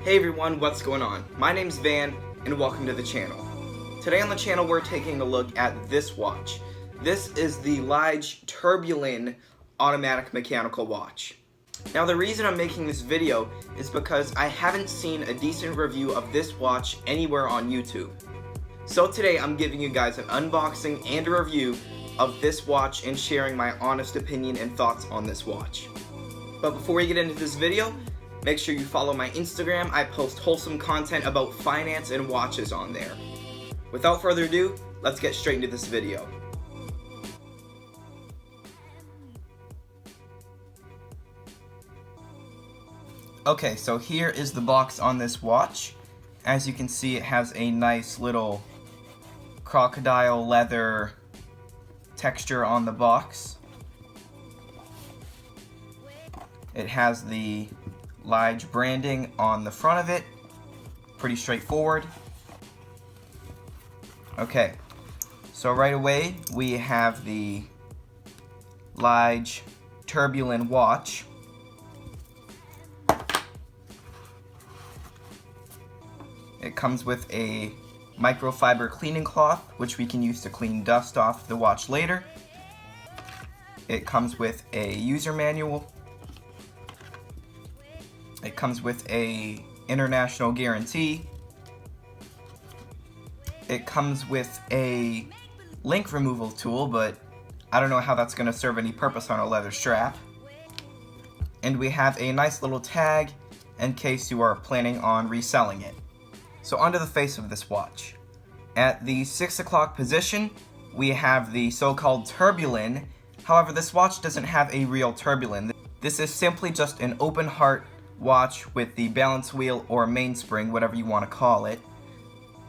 Hey everyone, what's going on? My name's Van, and welcome to the channel. Today on the channel we're taking a look at this watch. This is the LIGE Tourbillon automatic mechanical watch. Now the reason I'm making this video is because I haven't seen a decent review of this watch anywhere on YouTube. So today I'm giving you guys an unboxing and a review of this watch and sharing my honest opinion and thoughts on this watch. But before we get into this video, make sure you follow my Instagram. I post wholesome content about finance and watches on there. Without further ado, let's get straight into this video. Okay, so here is the box on this watch. As you can see, it has a nice little crocodile leather texture on the box. It has the LIGE branding on the front of it. Pretty straightforward. Okay, so right away we have the LIGE Tourbillon watch. It comes with a microfiber cleaning cloth, which we can use to clean dust off the watch later. It comes with a user manual. It comes with a international guarantee. It comes with a link removal tool, but I don't know how that's going to serve any purpose on a leather strap. And we have a nice little tag in case you are planning on reselling it. So onto the face of this watch. At the 6 o'clock position, we have the so-called tourbillon. However, this watch doesn't have a real tourbillon. This is simply just an open heart watch with the balance wheel or mainspring, whatever you want to call it.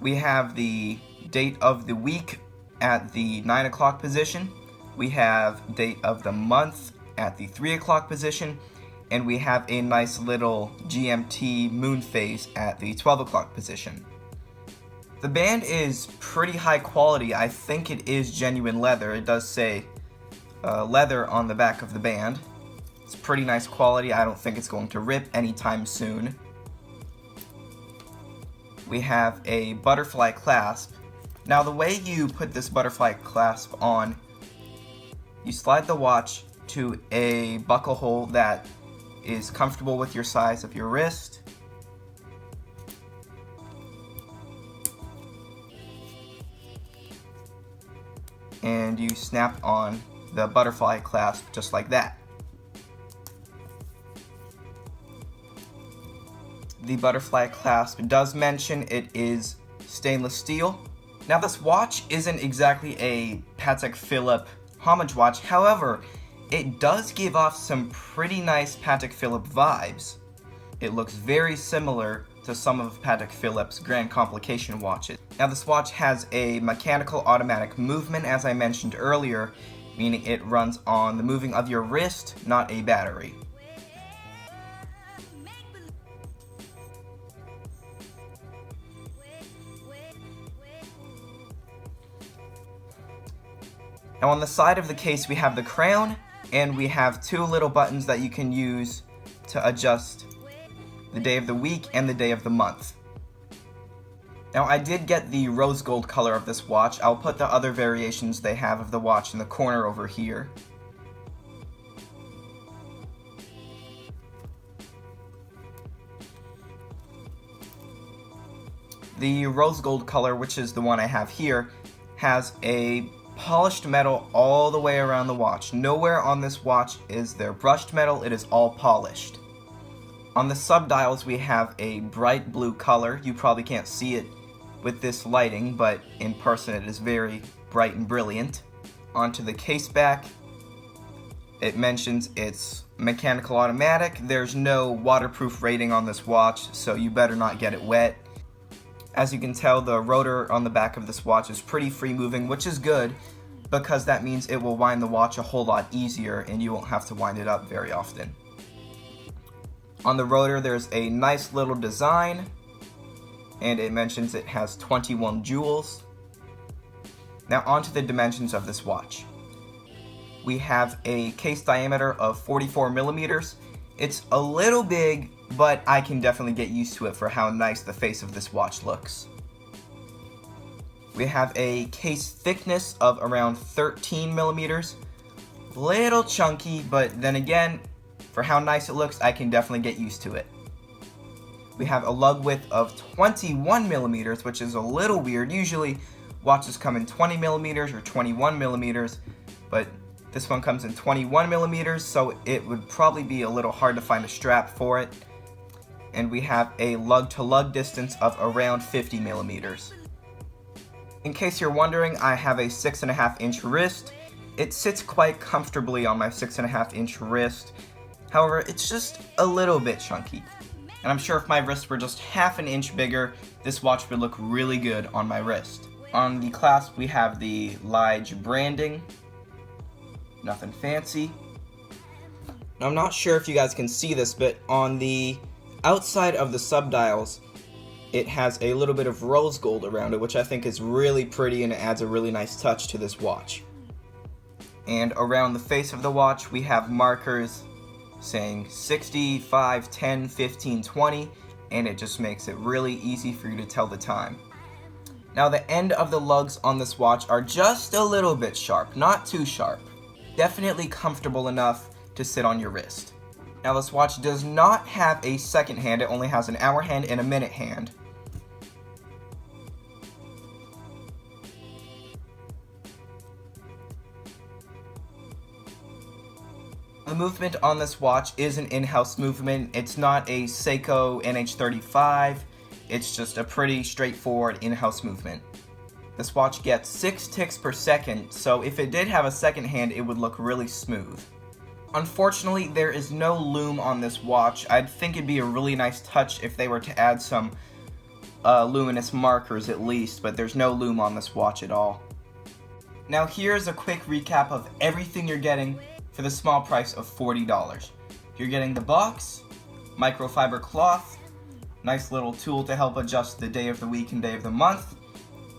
We have the date of the week at the 9 o'clock position. We have date of the month at the 3 o'clock position. And we have a nice little GMT Moonphase at the 12 o'clock position. The band is pretty high quality. I think it is genuine leather. It does say leather on the back of the band. It's pretty nice quality. I don't think it's going to rip anytime soon. We have a butterfly clasp. Now the way you put this butterfly clasp on, you slide the watch to a buckle hole that is comfortable with your size of your wrist. And you snap on the butterfly clasp just like that. The butterfly clasp does mention it is stainless steel. Now this watch isn't exactly a Patek Phillipe Homage watch, however, it does give off some pretty nice Patek Phillipe vibes. It looks very similar to some of Patek Philippe's Grand Complication watches. Now this watch has a mechanical automatic movement, as I mentioned earlier, meaning it runs on the moving of your wrist, not a battery. Now on the side of the case we have the crown, and we have two little buttons that you can use to adjust the day of the week and the day of the month. Now I did get the rose gold color of this watch. I'll put the other variations they have of the watch in the corner over here. The rose gold color, which is the one I have here, has a polished metal all the way around the watch. Nowhere on this watch is there brushed metal, it is all polished. On the subdials we have a bright blue color. You probably can't see it with this lighting, but in person it is very bright and brilliant. Onto the case back, it mentions it's mechanical automatic. There's no waterproof rating on this watch, so you better not get it wet. As you can tell, the rotor on the back of this watch is pretty free moving, which is good because that means it will wind the watch a whole lot easier and you won't have to wind it up very often. On the rotor there's a nice little design, and it mentions it has 21 jewels. Now onto the dimensions of this watch. We have a case diameter of 44 millimeters It's a little big, but I can definitely get used to it for how nice the face of this watch looks. We have a case thickness of around 13 millimeters. Little chunky, but then again, for how nice it looks, I can definitely get used to it. We have a lug width of 21 millimeters, which is a little weird. Usually, watches come in 20 millimeters or 21 millimeters, but this one comes in 21 millimeters, so it would probably be a little hard to find a strap for it. And we have a lug-to-lug distance of around 50 millimeters. In case you're wondering, I have a 6.5-inch wrist. It sits quite comfortably on my 6.5-inch wrist. However, it's just a little bit chunky. And I'm sure if my wrist were just half an inch bigger, this watch would look really good on my wrist. On the clasp, we have the LIGE branding. Nothing fancy. Now, I'm not sure if you guys can see this, but on the outside of the subdials, it has a little bit of rose gold around it, which I think is really pretty and it adds a really nice touch to this watch. And around the face of the watch, we have markers saying 60, 5, 10, 15, 20, and it just makes it really easy for you to tell the time. Now, the end of the lugs on this watch are just a little bit sharp, not too sharp. Definitely comfortable enough to sit on your wrist. Now, this watch does not have a second hand, it only has an hour hand and a minute hand. The movement on this watch is an in-house movement. It's not a Seiko NH35, it's just a pretty straightforward in-house movement. This watch gets 6 ticks per second, so if it did have a second hand, it would look really smooth. Unfortunately, there is no loom on this watch. I'd think it'd be a really nice touch if they were to add some luminous markers at least, but there's no loom on this watch at all. Now here's a quick recap of everything you're getting for the small price of $40. You're getting the box, microfiber cloth, nice little tool to help adjust the day of the week and day of the month,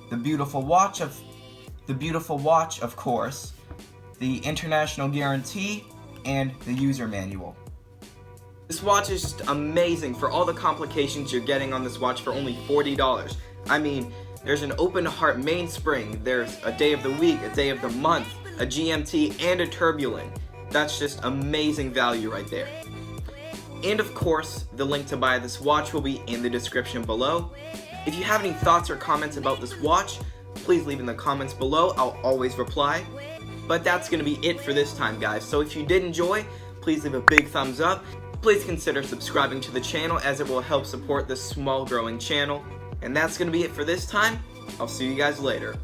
the beautiful watch of course, the international guarantee, and the user manual. This watch is just amazing for all the complications you're getting on this watch for only $40. I mean, there's an open heart mainspring, there's a day of the week, a day of the month, a GMT, and a Tourbillon. That's just amazing value right there. And of course, the link to buy this watch will be in the description below. If you have any thoughts or comments about this watch, please leave in the comments below. I'll always reply. But that's going to be it for this time, guys. So if you did enjoy, please leave a big thumbs up. Please consider subscribing to the channel as it will help support this small growing channel. And that's going to be it for this time. I'll see you guys later.